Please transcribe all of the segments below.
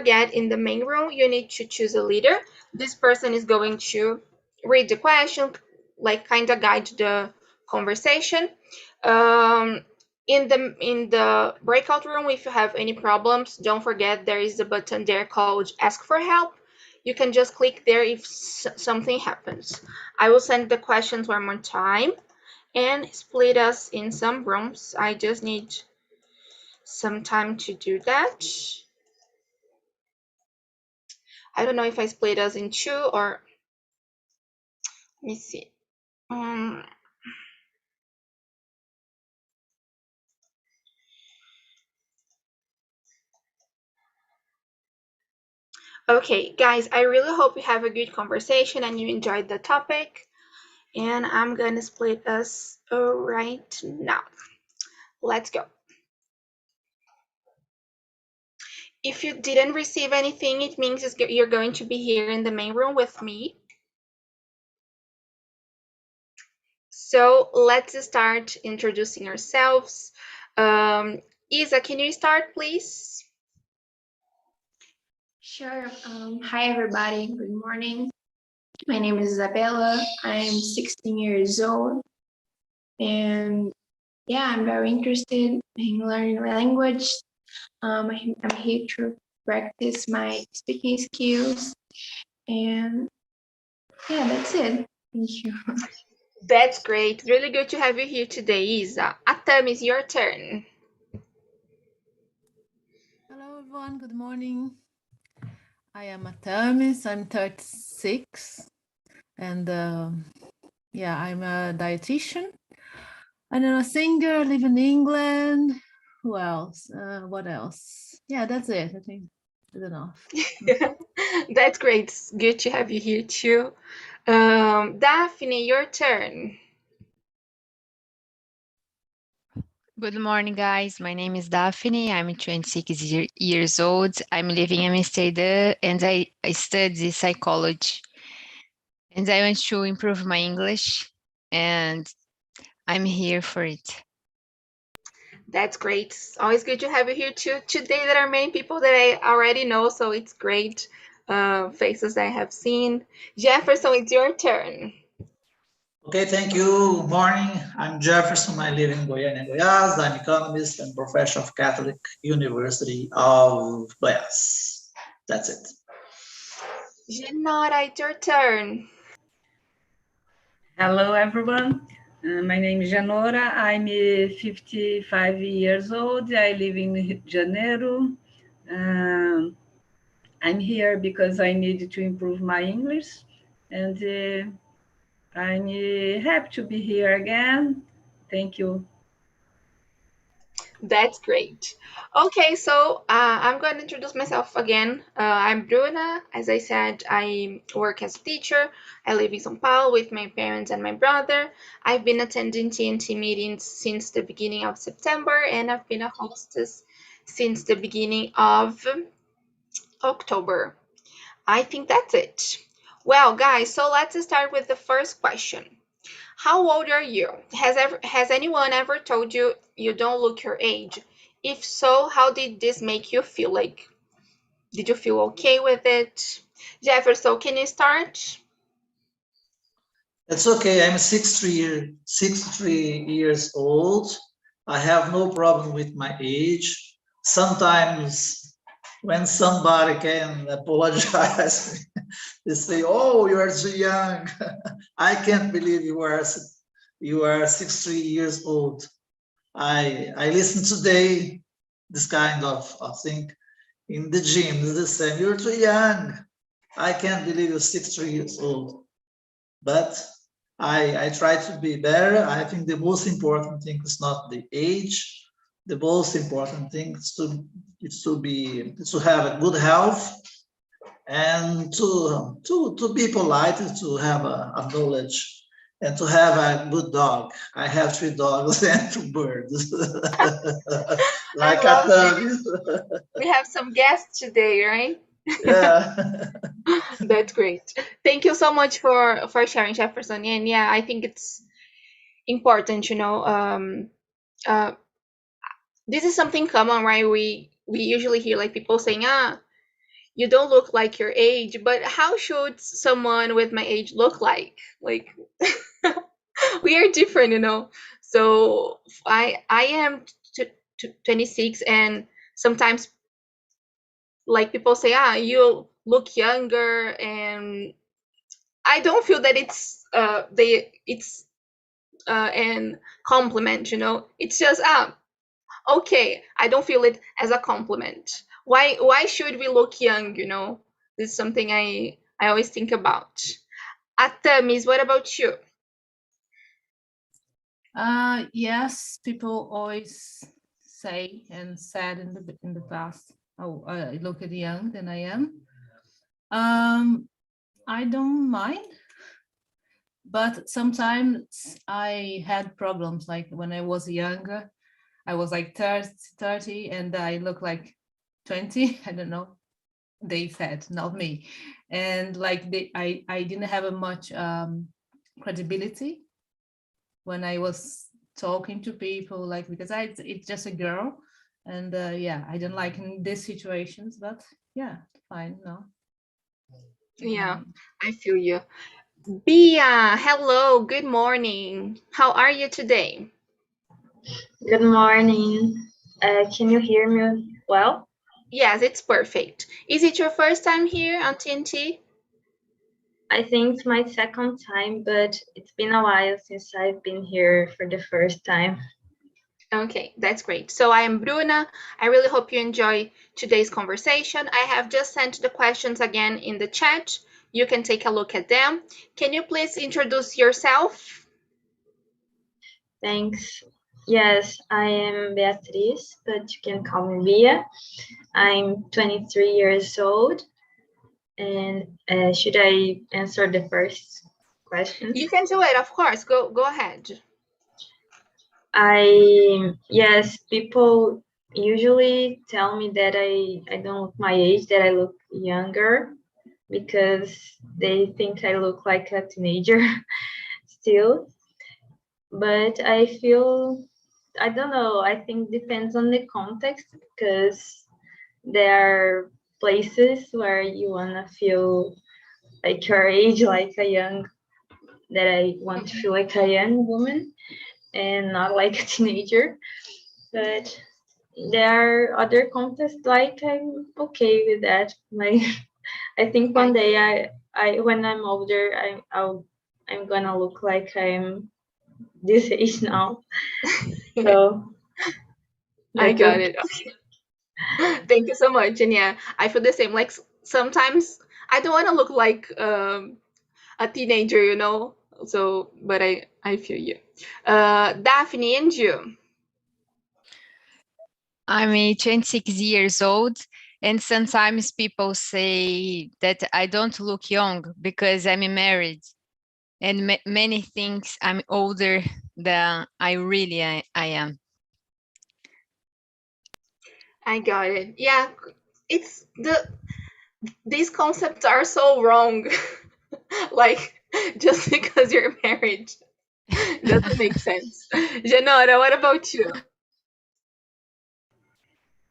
forget, in the main room, you need to choose a leader. This person is going to read the question, like kind of guide the conversation. In the breakout room, if you have any problems, don't forget there is a button there called Ask for Help. You can just click there if something happens. I will send the questions one more time and split us in some rooms. I just need some time to do that. I don't know if I split us in two or let me see. Okay, guys, I really hope you have a good conversation and you enjoyed the topic. And I'm gonna split us right now. Let's go. If you didn't receive anything, it means you're going to be here in the main room with me. So let's start introducing ourselves. Isa, can you start, please? Sure. Hi, everybody. Good morning. My name is Isabella. I'm 16 years old. And yeah, I'm very interested in learning language. I'm here to practice my speaking skills. And yeah, that's it. Thank you. That's great. Really good to have you here today, Isa. Atam, it's your turn. Hello, everyone. Good morning. I am Atamis. I'm 36. And yeah, I'm a dietitian. And I'm a singer, live in England. Who else? What else? Yeah, that's it. I think that's enough. That's great. It's good to have you here too. Daphne, your turn. Good morning, guys. My name is Daphne. I'm 26 years old. I'm living in Amsterdam and I study psychology. And I want to improve my English and I'm here for it. That's great. It's always good to have you here too. Today there are many people that I already know, so it's great faces I have seen. Jefferson, it's your turn. Okay, thank you. Good morning. I'm Jefferson. I live in Goiânia, Goiás. I'm economist and professor of Catholic University of Goiás. That's it. Genora, it's your turn. Hello, everyone. My name is Janora. I'm 55 years old. I live in Rio de Janeiro. I'm here because I need to improve my English, and I'm happy to be here again. Thank you. That's great. Okay, so I'm going to introduce myself again. I'm Bruna. As I said, I work as a teacher. I live in São Paulo with my parents and my brother. I've been attending TNT meetings since the beginning of September, and I've been a hostess since the beginning of October. I think that's it. Well, guys, so let's start with the first question. How old are you? Has anyone ever told you you don't look your age? If so, how did this make you feel? Like, did you feel okay with it? Jefferson, can you start? It's okay. I'm 63 years old. I have no problem with my age. Sometimes when somebody can apologize, they say, "Oh, you are too young." I can't believe you are 63 years old. I listened today this kind of thing in the gym. They say, "You're too young." I can't believe you're 63 years old. But I try to be better. I think the most important thing is not the age. The most important thing is to have a good health and to be polite, to have a knowledge, and to have a good dog. I have 3 dogs and 2 birds. Like I love a We have some guests today, right? yeah. That's great. Thank you so much for sharing, Jefferson. And yeah, I think it's important, this is something common, right? We usually hear like people saying, you don't look like your age, but how should someone with my age look like? Like, we are different, you know. So I am 26, and sometimes like people say, you look younger, and I don't feel that it's an compliment, you know. It's just okay, I don't feel it as a compliment. Why should we look young, you know? This is something I always think about. Atamis, what about you? Yes, people always say and said in the past, oh, I look young than I am. I don't mind, but sometimes I had problems. Like when I was younger, I was like 30 and I look like 20. I don't know. They said, not me. And like I didn't have a much credibility when I was talking to people, like, because it's just a girl, and yeah, I don't like in these situations, but yeah, fine, no. Yeah, I feel you. Bia, hello, good morning. How are you today? Good morning. Can you hear me well? Yes, it's perfect. Is it your first time here on TNT? I think it's my second time, but it's been a while since I've been here for the first time. Okay, that's great. So I am Bruna. I really hope you enjoy today's conversation. I have just sent the questions again in the chat. You can take a look at them. Can you please introduce yourself? Thanks. Yes, I am Beatriz, but you can call me Bia. I'm 23 years old. And should I answer the first question? You can do it, of course. Go ahead. Yes, people usually tell me that I don't look my age, that I look younger, because they think I look like a teenager still. But I feel, I don't know, I think depends on the context, because there are places where you want to feel like your age, like a young, that I want to feel like a young woman and not like a teenager. But there are other contexts like I'm okay with that. Like I think one day I when I'm older I'm gonna look like I'm this age now. So I that's got okay. it. Okay. Thank you so much. And yeah, I feel the same. Like sometimes I don't want to look like a teenager, you know. So, but I feel you. Daphne and you. I'm 26 years old, and sometimes people say that I don't look young because I'm married, and many things I'm older than I am. I got it. Yeah, it's these concepts are so wrong. Like just because you're married doesn't make sense. Janora, what about you?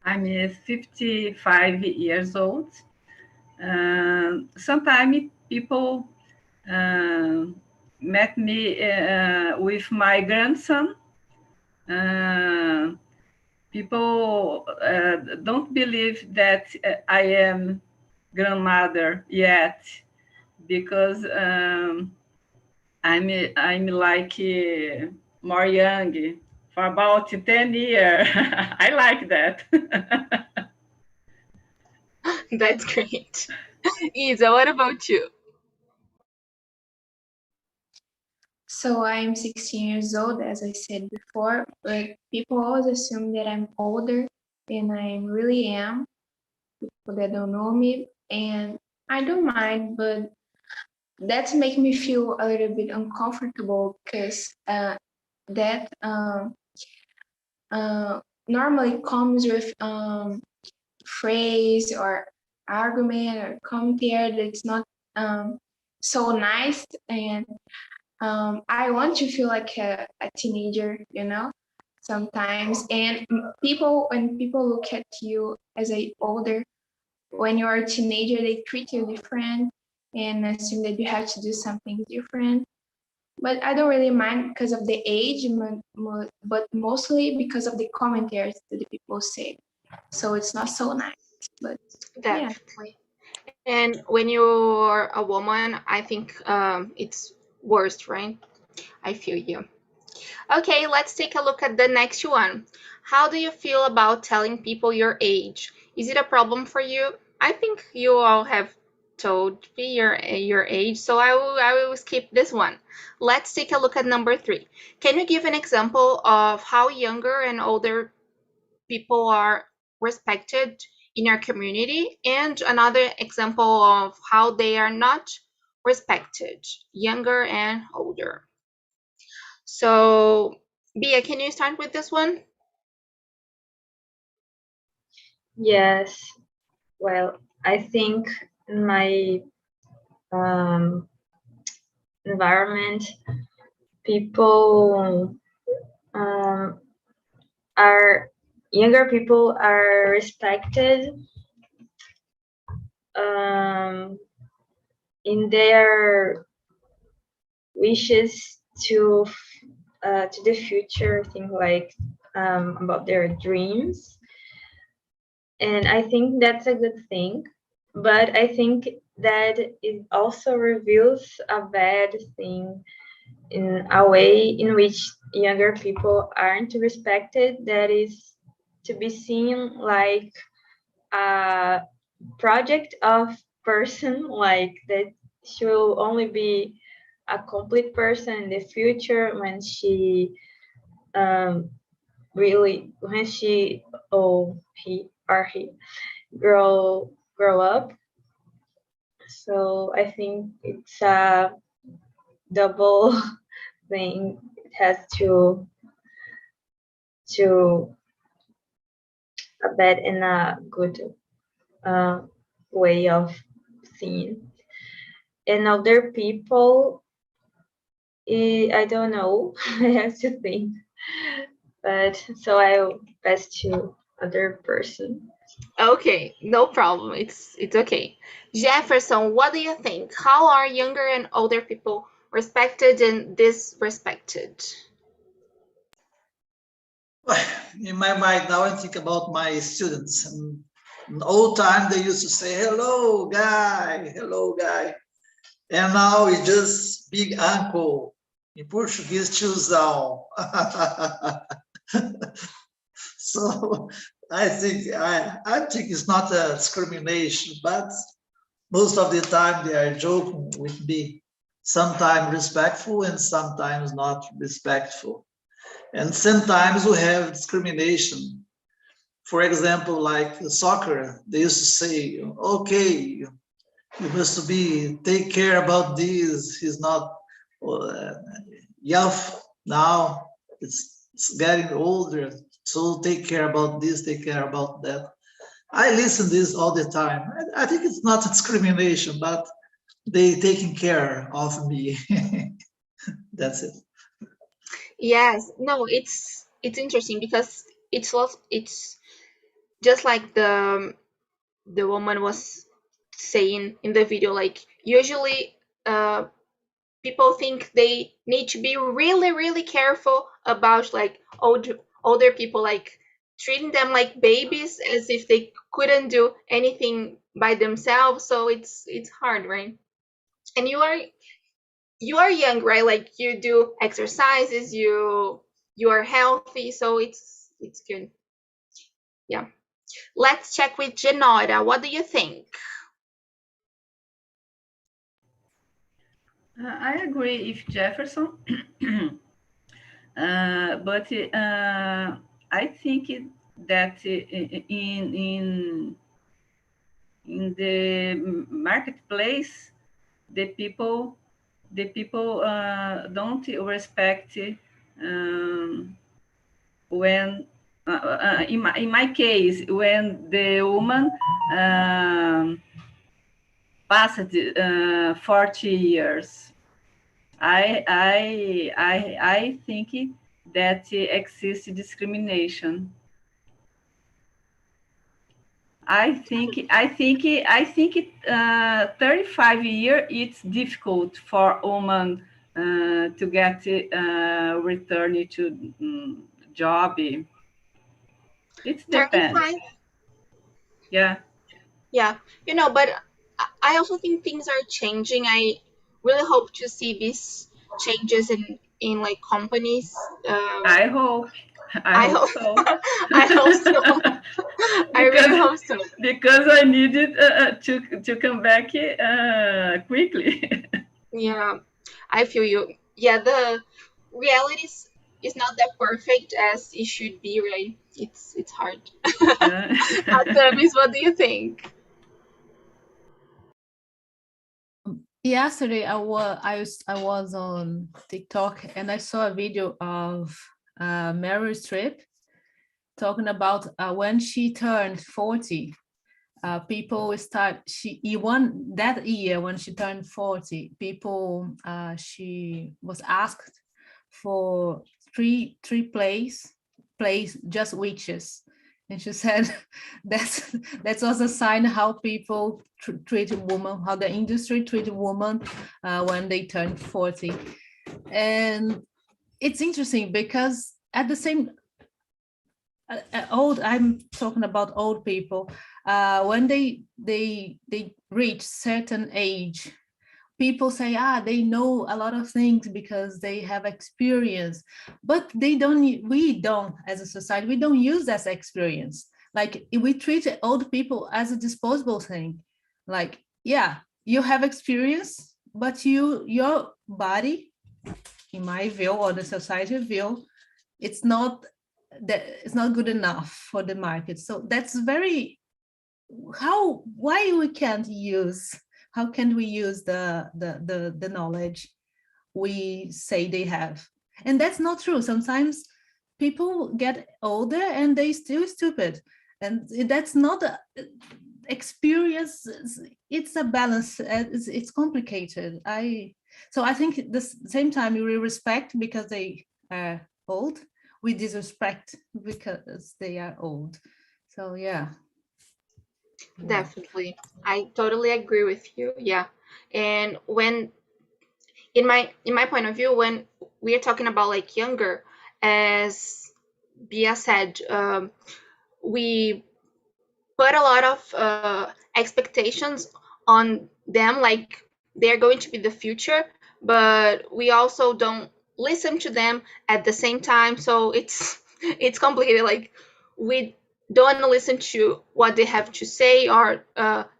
I'm 55 years old. Sometimes people met me with my grandson. People don't believe that I am grandmother yet, because I'm like more young for about 10 years. I like that. That's great. Isa, what about you? So I'm 16 years old, as I said before, but people always assume that I'm older than I really am, people that don't know me, and I don't mind, but that's making me feel a little bit uncomfortable, because that normally comes with phrase or argument or commentary that's not so nice, and I want to feel like a teenager, you know, sometimes. And when people look at you as a older, when you're a teenager, they treat you different and assume that you have to do something different. But I don't really mind because of the age, but mostly because of the commentaries that the people say. So it's not so nice, but yeah. Definitely. And when you're a woman, I think it's worse, right? I feel you. Okay, let's take a look at the next one. How do you feel about telling people your age? Is it a problem for you? I think you all have told me your age, so I will skip this one. Let's take a look at number 3. Can you give an example of how younger and older people are respected in your community, and another example of how they are not respected, younger and older? So, Bia, can you start with this one? Yes. Well, I think in my environment, people are younger people are respected in their wishes to the future, things like about their dreams, and I think that's a good thing. But I think that it also reveals a bad thing in a way in which younger people aren't respected, that is to be seen like a project of person, like that she will only be a complete person in the future when she really when she or he grow up. So I think it's a double thing. It has to a bad and a good way of seeing. And other people, I don't know. I have to think. But so I'll pass to other person. Okay, no problem. It's okay. Jefferson, what do you think? How are younger and older people respected and disrespected? In my mind now, I think about my students. In old time, they used to say, hello, guy, and now it's just big uncle. In Portuguese, tiozão. So I think it's not a discrimination, but most of the time they are joking with me. Sometimes respectful and sometimes not respectful. And sometimes we have discrimination. For example, like soccer, they used to say, okay, you must take care about this. He's not young now, it's getting older, so take care about this, take care about that. I listen to this all the time. I think it's not discrimination, but they taking care of me. That's it. Yes, no, it's interesting because it's just like the woman was saying in the video, like usually people think they need to be really, really careful about like older people, like treating them like babies as if they couldn't do anything by themselves. So it's hard, right? And you are young, right? Like you do exercises, you are healthy, so it's good. Yeah. Let's check with Genora. What do you think? I agree with Jefferson, but I think that in the marketplace, the people don't respect when in my case, when the woman passed 40 years, I think that exists discrimination. I think 35 years it's difficult for woman to get return to job. It depends. 35? Yeah. Yeah, but I also think things are changing. I really hope to see these changes in like companies. I hope I hope so. I hope so. I really hope so. Because I needed to come back quickly. Yeah, I feel you. Yeah, the reality is not that perfect as it should be, right? It's hard. Artemis, what do you think? Yesterday, I was on TikTok and I saw a video of Meryl Streep talking about when she turned 40. People start. She won that year when she turned 40. People, she was asked for three plays just witches, and she said that's also a sign how people treat a woman, how the industry treat a woman when they turn 40. And it's interesting because at the same I'm talking about old people, when they reach certain age, people say they know a lot of things because they have experience, but we don't, as a society, we don't use that experience. Like we treat old people as a disposable thing. Like, yeah, you have experience, but your body, in my view, or the society view, it's not good enough for the market. So that's very why we can't use, how can we use the knowledge we say they have? And that's not true. Sometimes people get older and they still stupid, and that's not experience. It's a balance. It's complicated. So I think at the same time we respect because they are old, we disrespect because they are old. So yeah. Definitely. I totally agree with you. Yeah. And when in my point of view, when we are talking about like younger, as Bia said, we put a lot of expectations on them, like they're going to be the future, but we also don't listen to them at the same time. So it's complicated. Like we don't listen to what they have to say, or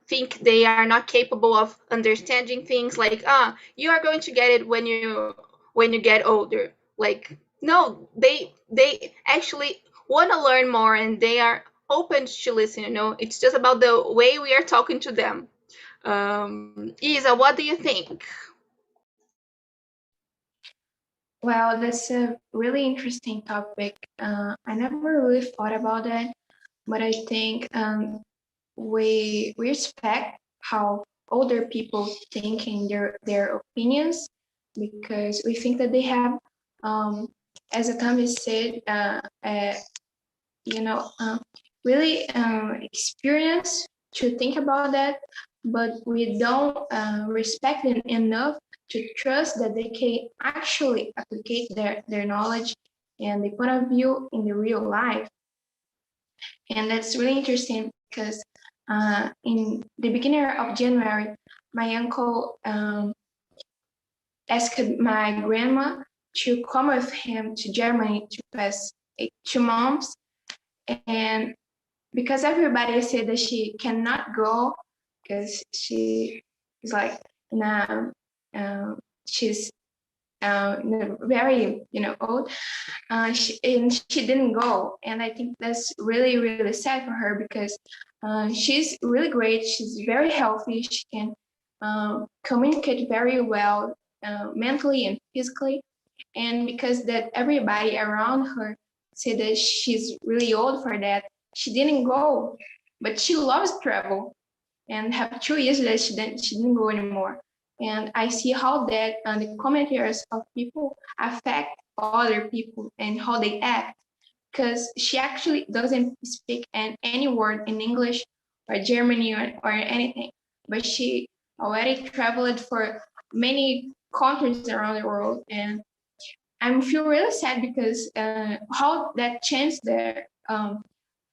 think they are not capable of understanding things. Like you are going to get it when you get older. Like no, they actually want to learn more, and they are open to listen. It's just about the way we are talking to them. Isa, what do you think? Well, that's a really interesting topic. I never really thought about that, but I think we respect how older people think in their opinions, because we think that they have, as Atami said, really experience to think about that, but we don't respect them enough to trust that they can actually apply their knowledge and the point of view in the real life. And that's really interesting because in the beginning of January, my uncle asked my grandma to come with him to Germany to pass 2 months. And because everybody said that she cannot go because she is like she's very old, she didn't go. And I think that's really, really sad for her, because she's really great, she's very healthy, she can communicate very well, mentally and physically. And because that everybody around her said that she's really old for that, she didn't go. But she loves travel, and have 2 years that she didn't go anymore. And I see how that the commentaries of people affect other people and how they act, because she actually doesn't speak any word in English or Germany or anything, but she already traveled for many countries around the world, and I feel really sad because how that changed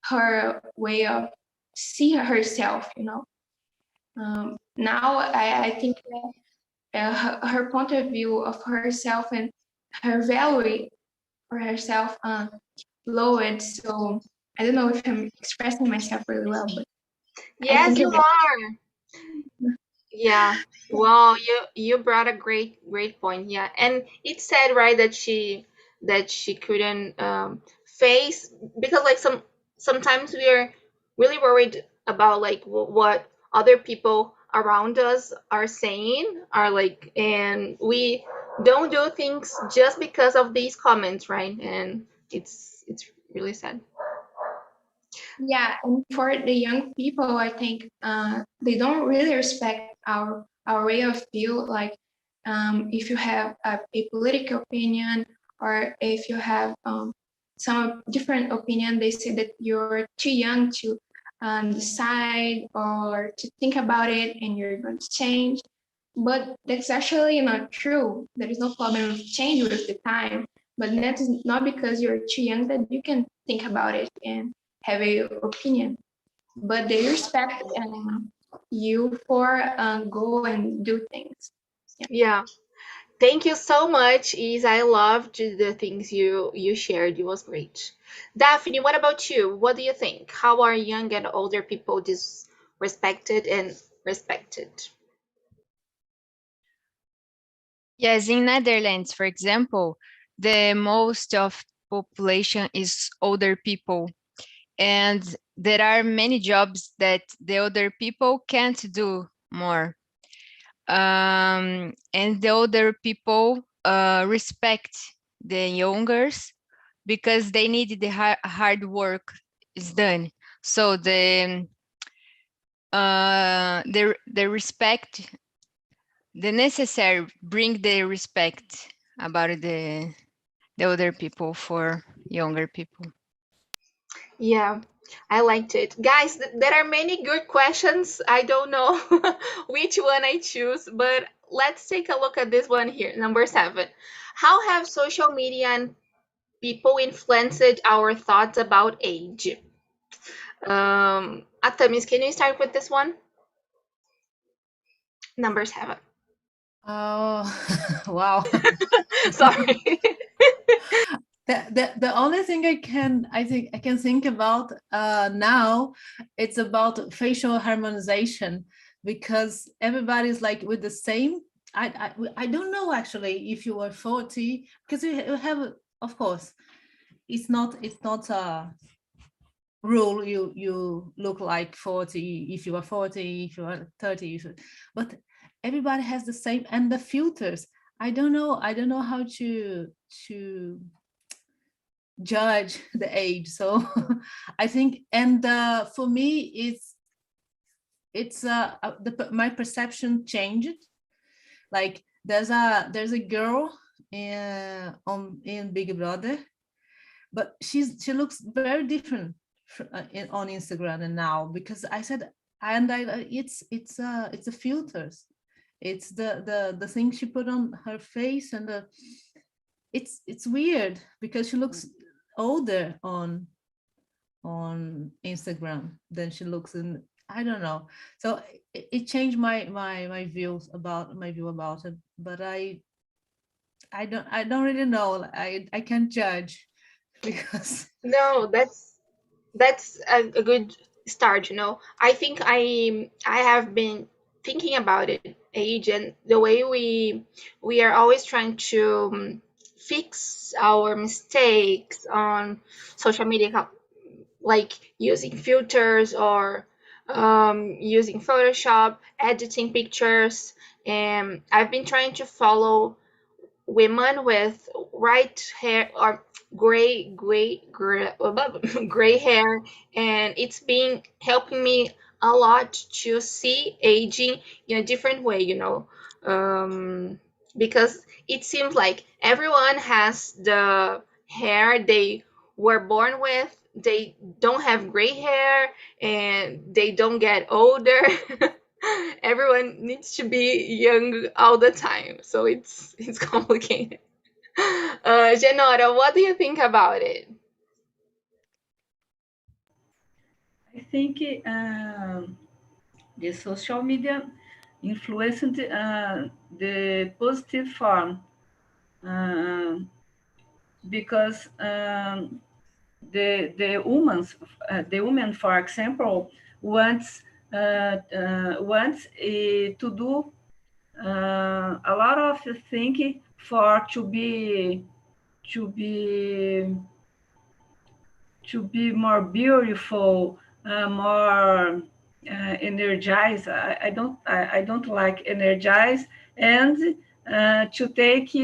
her way of see herself, now I think that her point of view of herself and her value for herself lowered. So I don't know if I'm expressing myself really well, but I Yes, think you are. Yeah. Wow, you brought a great point. Yeah. And it said right that she couldn't face, because like sometimes we are really worried about like what other people around us are saying, are like, and we don't do things just because of these comments, right? And it's really sad. yeah, and for the young people, I think they don't really respect our way of view. Like, if you have a political opinion, or if you have some different opinion, they say that you're too young to decide or to think about it, and you're going to change. But that's actually not true. There is no problem with change with the time. But that is not because you're too young that you can think about it and have a opinion, but they respect you for go and do things. Yeah. Thank you so much, Is. I loved the things you shared. It was great. Daphne, what about you? What do you think? How are young and older people disrespected and respected? Yes, in Netherlands, for example, the most of population is older people, and there are many jobs that the older people can't do more. And the older people respect the youngers because they need the hard work is done. So the respect, the necessary bring the respect about the older people for younger people. Yeah, I liked it. Guys, there are many good questions. I don't know which one I choose, but let's take a look at this one here. Number 7. How have social media and people influenced our thoughts about age? Atamis, can you start with this one? Number 7. Oh, wow. Sorry. The only thing I can think about now, it's about facial harmonization, because everybody's like with the same. I don't know actually if you are 40, because you have, of course, it's not a rule you look like 40 if you are 40, if you are 30, but everybody has the same. And the filters, I don't know how to judge the age. So I think, and for me it's my perception changed. Like there's a girl in Big Brother, but she looks very different on Instagram and now, because I said, and it's the filters, it's the thing she put on her face, and it's weird because she looks older on Instagram than she looks in, I don't know. So it changed my views about it, but I don't really know. I can't judge because No, that's a good start, you know. I think I have been thinking about it, age, and the way we are always trying to fix our mistakes on social media, like using filters or using Photoshop, editing pictures. And I've been trying to follow women with white hair or gray hair, and it's been helping me a lot to see aging in a different way, you know. Because it seems like everyone has the hair they were born with, they don't have gray hair and they don't get older. Everyone needs to be young all the time, so it's complicated. Genora, what do you think about it? I think the social media influenced the positive form because the woman, for example, wants to do a lot of thinking for to be more beautiful, more energized. I don't like energized, and to take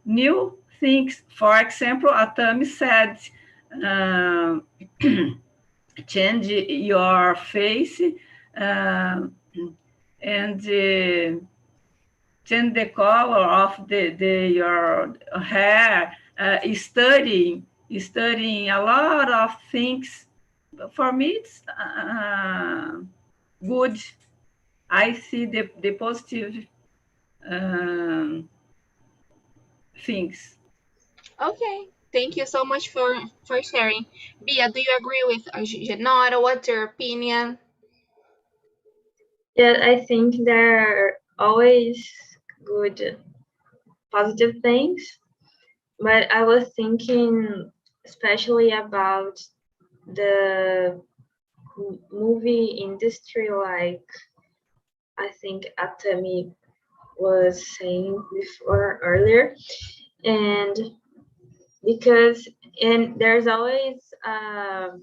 new things. For example, Atami said, change your face and change the color of your hair, studying a lot of things. For me, it's good. I see the positive things. Okay, thank you so much for sharing. Bia, do you agree with Genora? What's your opinion? Yeah, I think there are always good positive things, but I was thinking especially about the movie industry, like I think Atami was saying before earlier, and because there's always a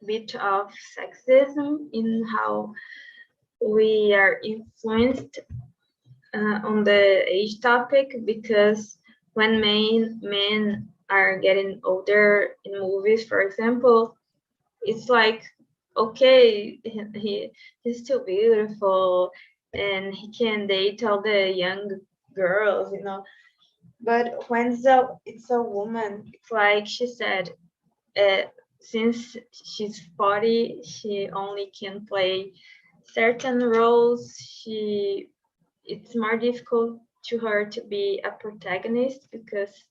bit of sexism in how we are influenced on the age topic, because when men are getting older in movies, for example, it's like, okay, he's still beautiful and he can date all the young girls, you know. But when it's a woman, it's like she said, since she's 40, she only can play certain roles. It's more difficult to her to be a protagonist because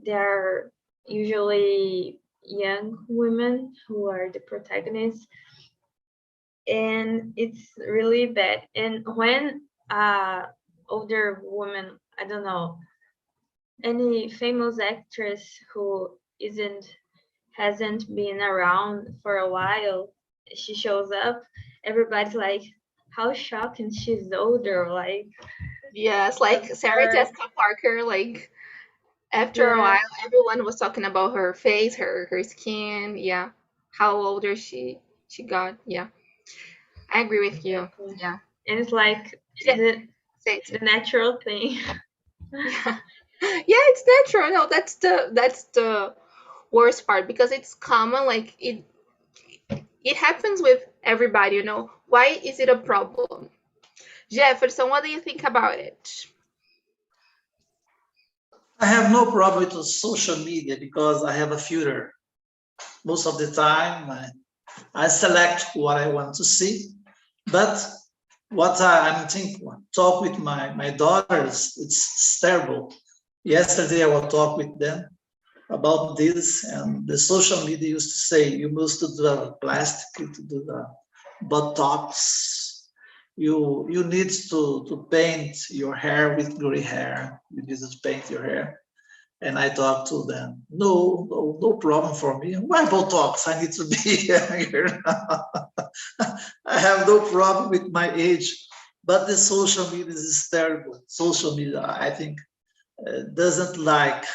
there are usually young women who are the protagonists, and it's really bad. And when older woman, I don't know, any famous actress who hasn't been around for a while, she shows up, everybody's like, how shocking, she's older, like. Yes, like Sarah Jessica Parker, like after a while everyone was talking about her face, her skin, yeah, how older she got. Yeah, I agree with you. Yeah, and it's like say it. the natural thing. Yeah. Yeah, it's natural. No, that's the worst part, because it's common, like it happens with everybody, you know. Why is it a problem? Jefferson, what do you think about it? I have no problem with social media because I have a filter. Most of the time, I select what I want to see. But what I'm thinking, talk with my daughters, it's terrible. Yesterday, I will talk with them about this, and the social media used to say you must do the plastic, to do the Botox. You need to paint your hair with gray hair. You need to paint your hair. And I talked to them. No problem for me. Why Botox? I need to be younger. I have no problem with my age, but the social media is terrible. Social media, I think, doesn't like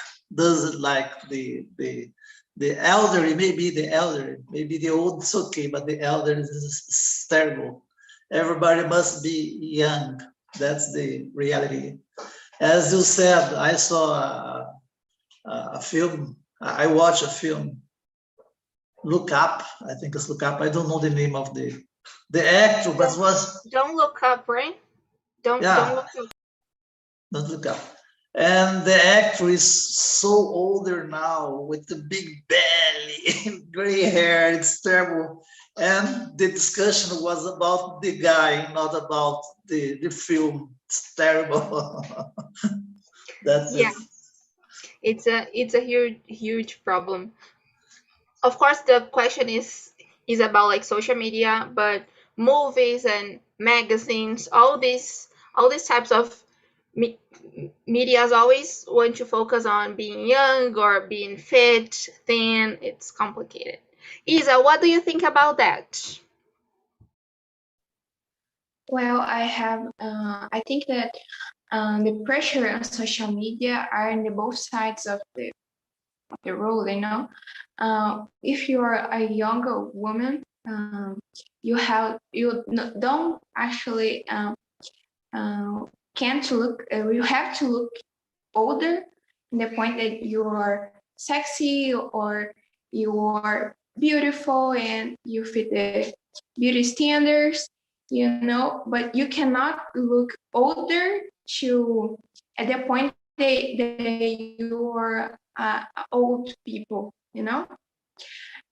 the elderly. Maybe the elderly, maybe the old is okay, but the elderly is terrible. Everybody must be young. That's the reality. As you said, I saw a film. I watched a film, Look Up. I think it's Look Up. I don't know the name of the actor, but it was Don't Look Up, right? Don't look up. Don't Look Up. And the actor is so older now with the big belly, gray hair. It's terrible. And the discussion was about the guy, not about the film. It's terrible. That's Yeah, it. it's a huge problem. Of course, the question is about like social media, but movies and magazines, all these types of me medias always want to focus on being young or being fit, thin. It's complicated. Isa, what do you think about that? Well, I think that the pressure on social media are in the both sides of the road, you know. If you're a younger woman, don't actually can't look, you have to look older in the point that you are sexy or you are beautiful and you fit the beauty standards, you know, but you cannot look older to at the point that you are old people, you know.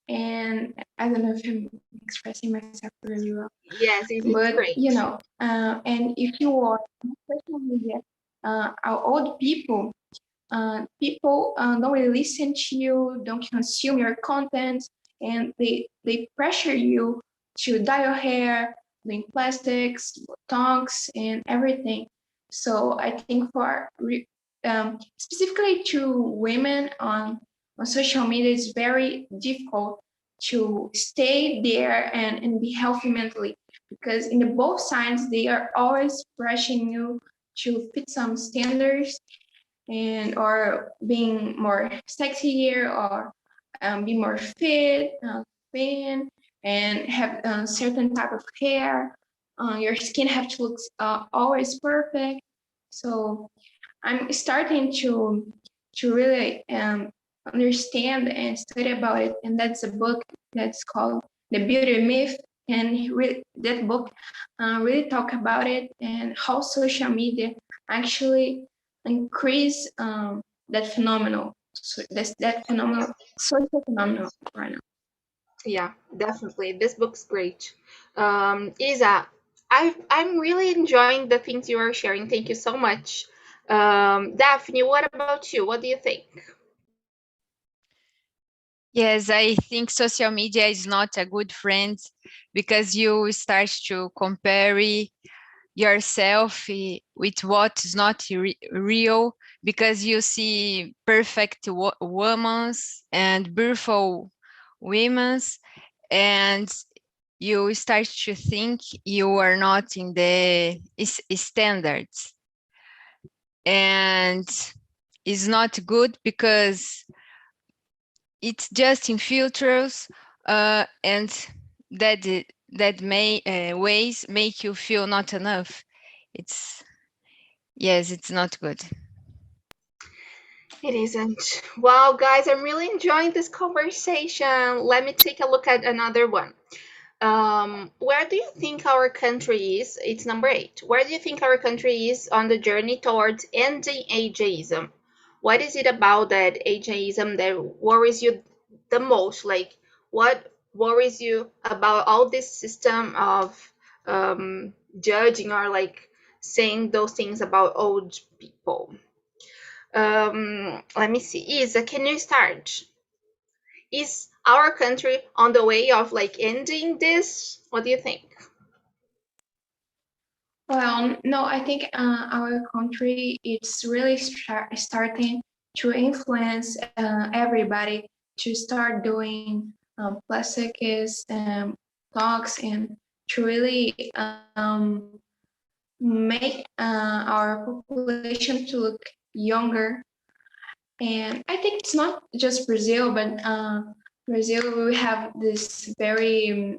And I don't know if I'm expressing myself really well, Yes, it's but great. you know, and if you are on social media, our old people, don't really listen to you, don't consume your content, and they pressure you to dye your hair, doing plastics, tongues, and everything. So I think specifically to women on social media, it's very difficult to stay there and be healthy mentally, because in the both sides they are always pressuring you to fit some standards and or being more sexier or be more fit, thin, and have a certain type of hair. Your skin have to look always perfect. So I'm starting to really understand and study about it, and that's a book that's called The Beauty Myth. And that book really talk about it and how social media actually increase that phenomenal, that phenomenal, social phenomenon right now. Yeah, definitely. This book's great. Isa, I'm really enjoying the things you are sharing. Thank you so much. Daphne, what about you? What do you think? Yes, I think social media is not a good friend because you start to compare yourself with what is not real, because you see perfect women and beautiful women, and you start to think you are not in the standards, and it's not good because it's just in filters, and that may ways make you feel not enough. It's Yes, it's not good. It isn't. Wow, guys, I'm really enjoying this conversation. Let me take a look at another one. Where do you think our country is? It's number 8. Where do you think our country is on the journey towards ending ageism? What is it about that ageism that worries you the most? Like, what worries you about all this system of judging or like saying those things about old people? Let me see. Isa, can you start? Is our country on the way of like ending this? What do you think? Well, no, I think our country it's really starting to influence everybody to start doing plastic is talks and to really make our population to look younger. And I think it's not just Brazil, but Brazil we have this very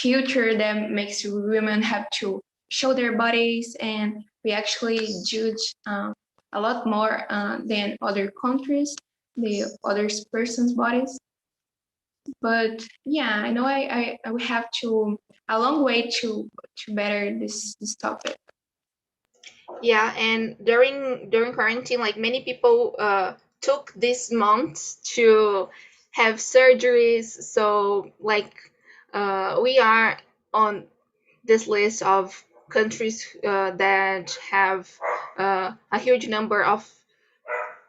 culture that makes women have to show their bodies, and we actually judge a lot more than other countries, the other person's bodies. But yeah, I know I we have to a long way to better this topic. Yeah, and during quarantine, like many people took these months to have surgeries. So like we are on this list of countries that have a huge number of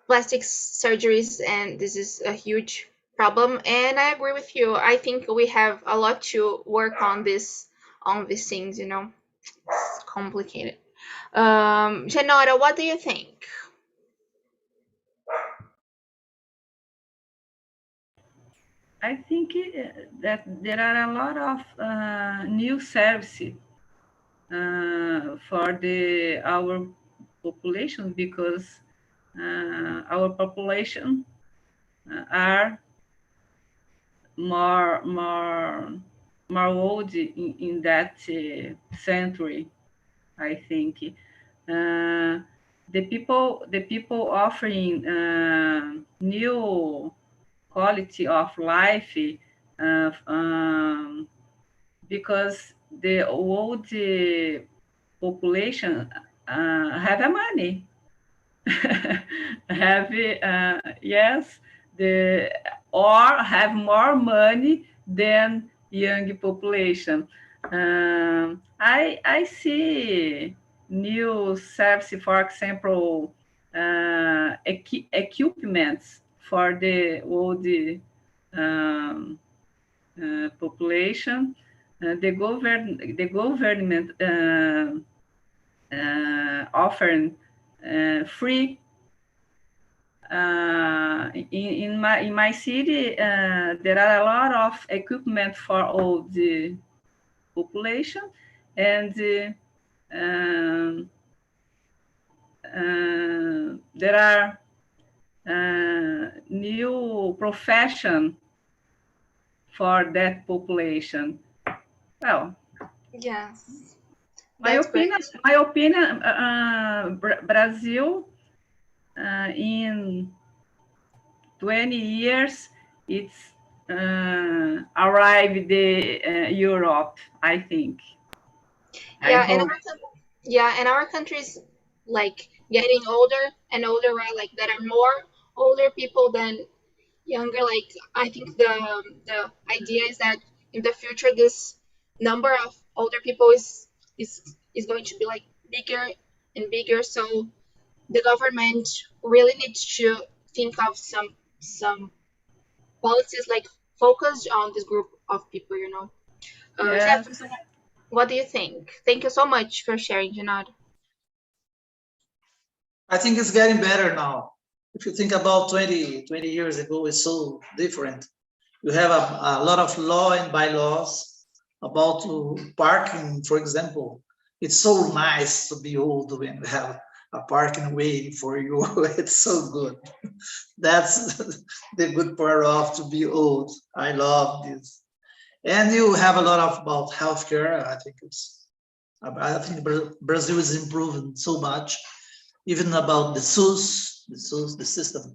plastic surgeries, and this is a huge problem. And I agree with you. I think we have a lot to work on these things. It's complicated. Genora, what do you think? I think that there are a lot of new services for our population, because our population are more old in that century. I think the people offering new quality of life, because the old population have a money. Have yes, the or have more money than young population. I see new service, for example, equipments for the old population. The government offering free. In my city, there are a lot of equipment for all the population, and there are new profession for that population. Well, Yes, my that's great. opinion, Brazil in 20 years, it's arrived the Europe, I think. Yeah, and our country's like getting older and older, right? Like there are more older people than younger. Like I think the idea is that in the future this number of older people is going to be like bigger and bigger. So the government really needs to think of some policies like focused on this group of people. Yes. Jefferson, what do you think? Thank you so much for sharing, Janad. I think it's getting better now. If you think about 20 years ago, it's so different. You have a lot of law and bylaws about parking, for example. It's so nice to be old when you have a parking waiting for you. It's so good. That's the good part of to be old. I love this. And you have a lot of about healthcare. I think Brazil is improving so much, even about the SUS, the system,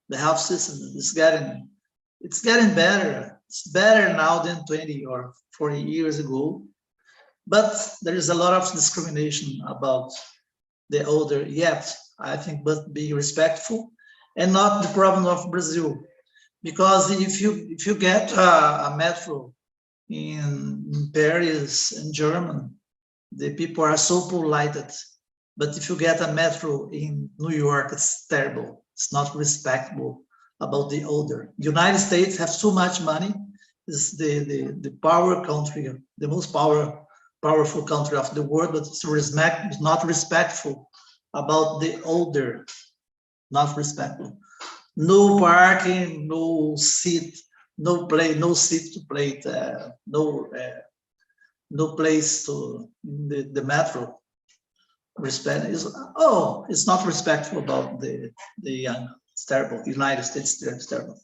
the health system it's getting better. It's better now than 20 or 40 years ago. But there is a lot of discrimination about the older yet. I think, but be respectful and not the problem of Brazil. Because if you get a metro in Paris and Germany, the people are so polite. But if you get a metro in New York, it's terrible. It's not respectable about the older. The United States have so much money. It's the power country, the most powerful country of the world, but it's not respectful about the older, not respectful. No parking, no seat, no seat to play, no place to the metro. Respect is it's not respectful about the young. It's terrible. United States, it's terrible.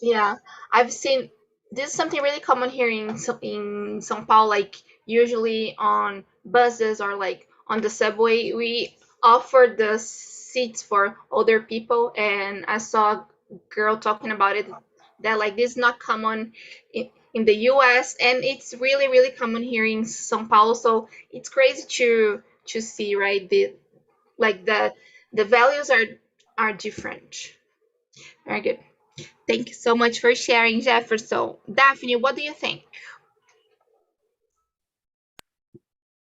Yeah, I've seen this is something really common here in São Paulo. Like usually on buses or like on the subway, we offer the seats for older people. And I saw a girl talking about it that like this is not common in the U.S. and it's really really common here in São Paulo. So it's crazy to see right like the values are different. Very good. Thank you so much for sharing, Jefferson. Daphne, what do you think?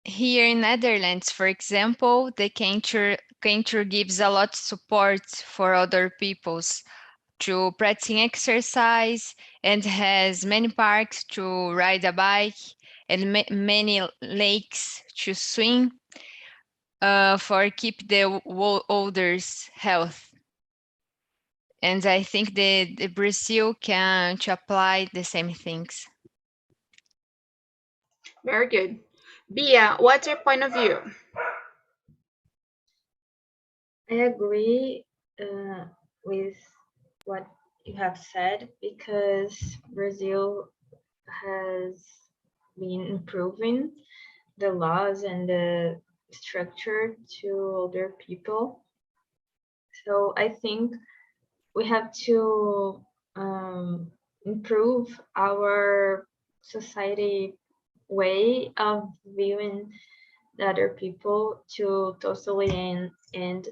Here in Netherlands, for example, the country gives a lot of support for other peoples to practicing exercise and has many parks to ride a bike and many lakes to swim for keep the olders' health. And I think the Brazil can to apply the same things. Very good. Bia, what's your point of view? I agree with what you have said because Brazil has been improving the laws and the structure to older people. So I think we have to improve our society way of viewing the other people to totally end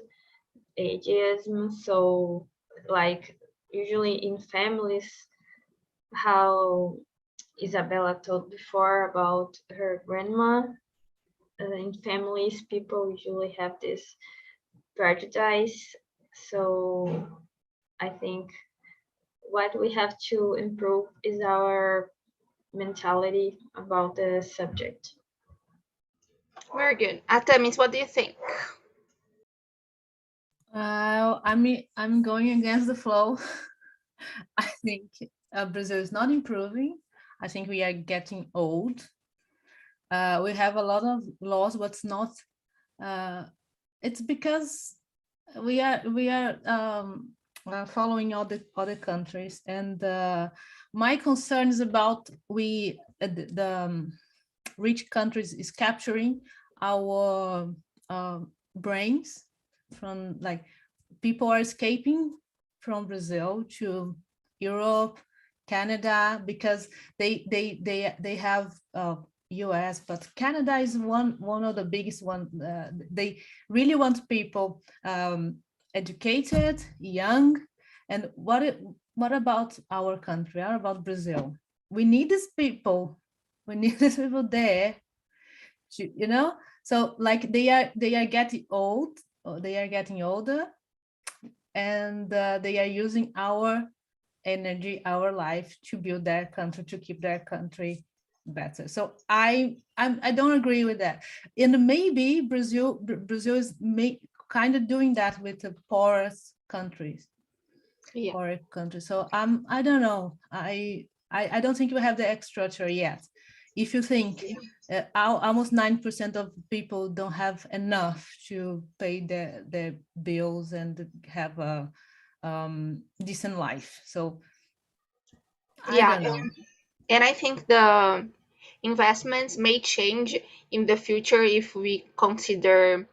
ageism. So like usually in families, how Isabella told before about her grandma, in families people usually have this prejudice. So I think what we have to improve is our mentality about the subject. Very good. Atamis, what do you think? I'm going against the flow. I think Brazil is not improving. I think we are getting old. We have a lot of laws, but it's not. It's because we are following all the other countries, and my concern is about the rich countries is capturing our brains from, like, people are escaping from Brazil to Europe, Canada, because they have US, but Canada is one of the biggest one. They really want people educated, young. And what about our country? What about Brazil? We need these people. We need these people there. You know, so like they are getting old, or they are getting older, and they are using our energy, our life to build their country, to keep their country better. So I don't agree with that. And maybe Brazil is kind of doing that with the poorest countries. Yeah. Poorer countries. So I don't know. I don't think we have the structure yet. If you think almost 9% of people don't have enough to pay their bills and have a decent life. So I don't know. And I think the investments may change in the future if we consider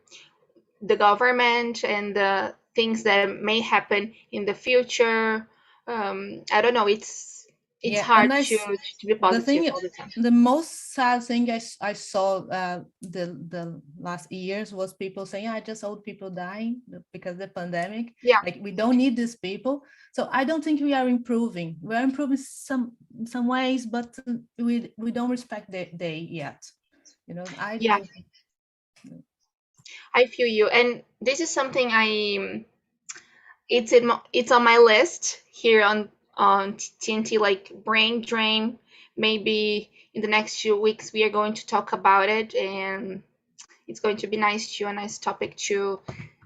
the government and the things that may happen in the future. I don't know. It's hard to be positive all the time. The most sad thing I saw the last years was people saying, I just old people dying because of the pandemic. Yeah. Like, we don't need these people. So I don't think we are improving. We are improving some ways, but we don't respect they yet. You know, I feel you. And this is something it's on my list here on TNT, like brain drain. Maybe in the next few weeks we are going to talk about it, and it's going to be a nice topic to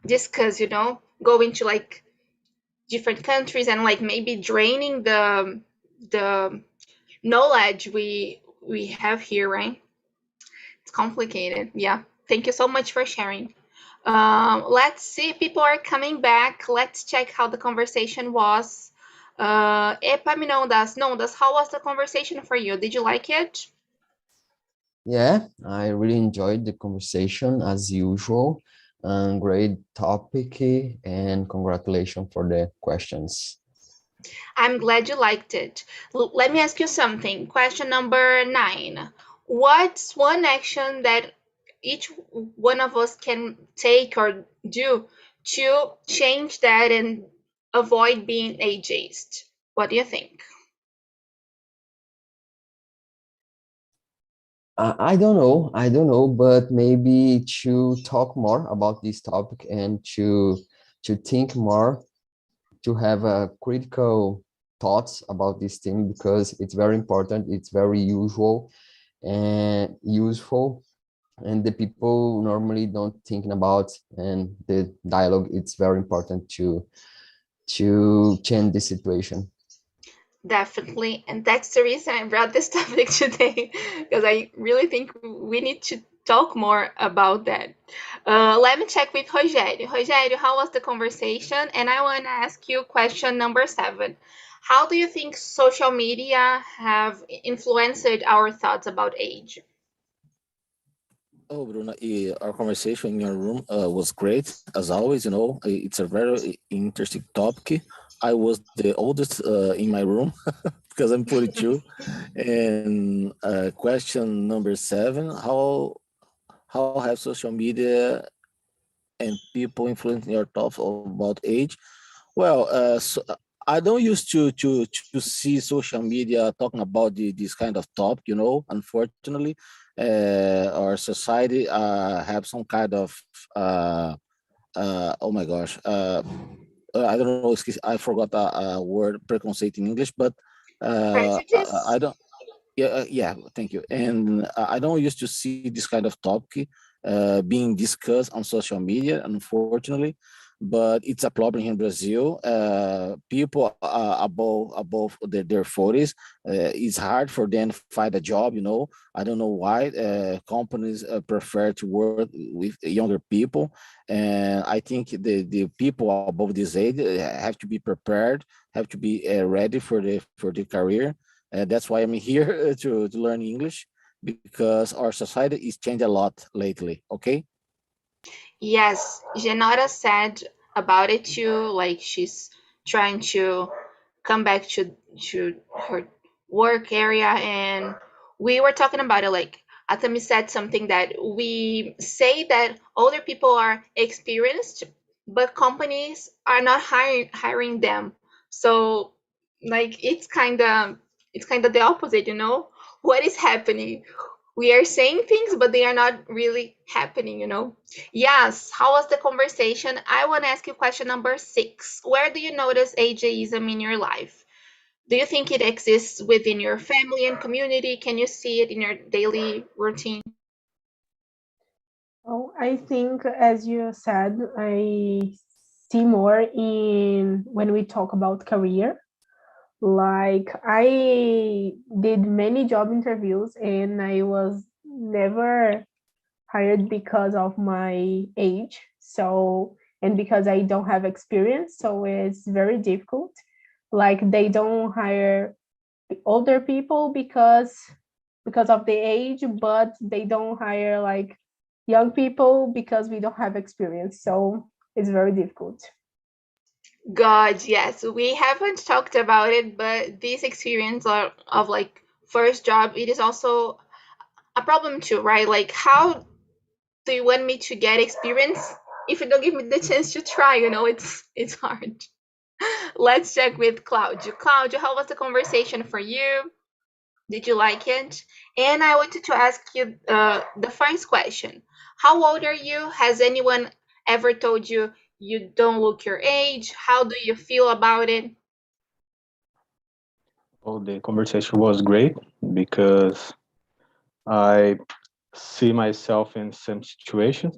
discuss, you know, going to like different countries and like maybe draining the knowledge we have here, right? It's complicated. Yeah. Thank you so much for sharing. Let's see, people are coming back. Let's check how the conversation was. Nondas, how was the conversation for you? Did you like it? Yeah, I really enjoyed the conversation as usual. Great topic, and congratulations for the questions. I'm glad you liked it. Let me ask you something. Question number 9. What's one action that each one of us can take or do to change that and avoid being ageist? What do you think? I don't know, but maybe to talk more about this topic and to think more, to have a critical thoughts about this thing, because it's very important, it's very usual and useful, and the people normally don't thinking about, and the dialogue, it's very important to change the situation. Definitely. And that's the reason I brought this topic today, because I really think we need to talk more about that. Let me check with Rogério. Rogério, how was the conversation? And I want to ask you question number 7. How do you think social media have influenced our thoughts about age? Oh, Bruna, our conversation in your room was great, as always. It's a very interesting topic. I was the oldest in my room because I'm 42. And question number 7: how have social media and people influencing your thoughts about age? Well, I don't used to see social media talking about this kind of topic. Unfortunately, our society have some kind of oh my gosh, I don't know. I forgot a word, preconceived in English, but I Prejudice? don't. Yeah, yeah. Thank you. And I don't used to see this kind of topic being discussed on social media, unfortunately. But it's a problem here in Brazil. People above their 40s, it's hard for them to find a job. I don't know why companies prefer to work with younger people, and I think the people above this age have to be prepared, have to be ready for the career. That's why I'm here to learn English, because our society is changed a lot lately. Okay. Yes, Genora said about it too. Like she's trying to come back to her work area, and we were talking about it. Like Atami said something that we say that older people are experienced, but companies are not hiring them. So like it's kind of the opposite, you know? What is happening? We are saying things, but they are not really happening, you know? Yes, how was the conversation? I want to ask you question number 6. Where do you notice ageism in your life? Do you think it exists within your family and community? Can you see it in your daily routine? Oh, I think, as you said, I see more in when we talk about career. Like, I did many job interviews and I was never hired because of my age. So, and because I don't have experience, so it's very difficult. Like, they don't hire older people because of the age, but they don't hire like young people because we don't have experience. So it's very difficult. God, yes. We haven't talked about it, but this experience of like first job, it is also a problem too, right? Like how do you want me to get experience if you don't give me the chance to try? You know, it's hard. Let's check with Claudio. Claudio, how was the conversation for you? Did you like it? And I wanted to ask you the first question. How old are you? Has anyone ever told you you don't look your age? How do you feel about it? Oh, the conversation was great because I see myself in some situations.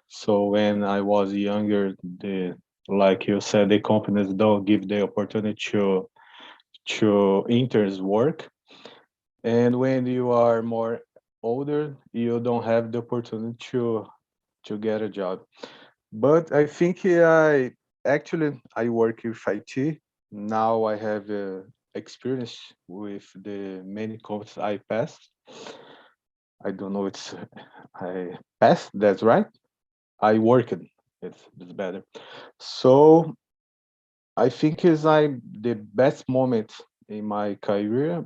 So when I was younger, like you said, the companies don't give the opportunity to interns work, and when you are more older, you don't have the opportunity to get a job. But I think I work with IT. Now I have experience with the many companies I passed. I don't know it's I passed, that's right. I worked. It's better. So I think is the best moment in my career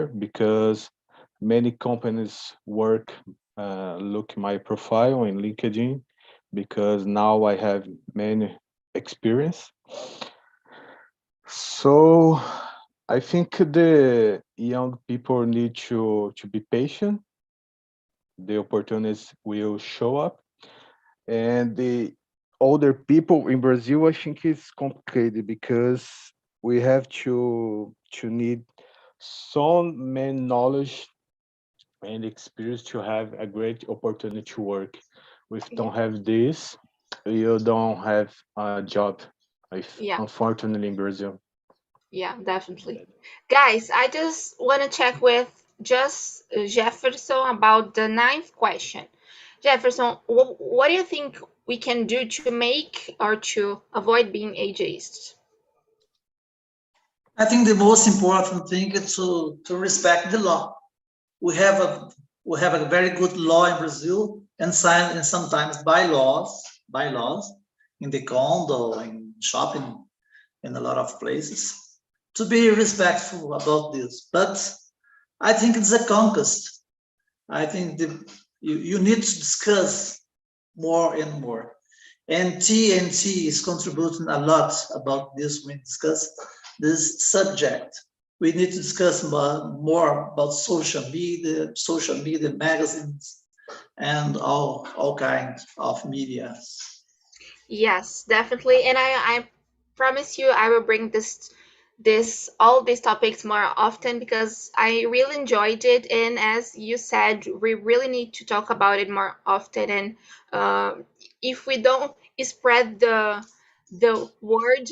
because many companies work look my profile in LinkedIn, because now I have many experience. So I think the young people need to be patient. The opportunities will show up, and the older people in Brazil, I think it's complicated because we have to need so many knowledge and experience to have a great opportunity to work. If you don't have this, you don't have a job, Yeah, unfortunately, in Brazil. yeah, definitely. Guys, I just want to check with just Jefferson about the ninth question. Jefferson, what do you think we can do to make or to avoid being ageist? I think the most important thing is to respect the law. We have a very good law in Brazil, and sometimes bylaws in the condo, in shopping, in a lot of places, to be respectful about this. But I think it's a conquest. I think you need to discuss more and more. And TNT is contributing a lot about this when we discuss this subject. We need to discuss more about social media magazines, and all kinds of media. Yes, definitely. And I promise you I will bring all these topics more often because I really enjoyed it. And as you said, we really need to talk about it more often. And if we don't spread the word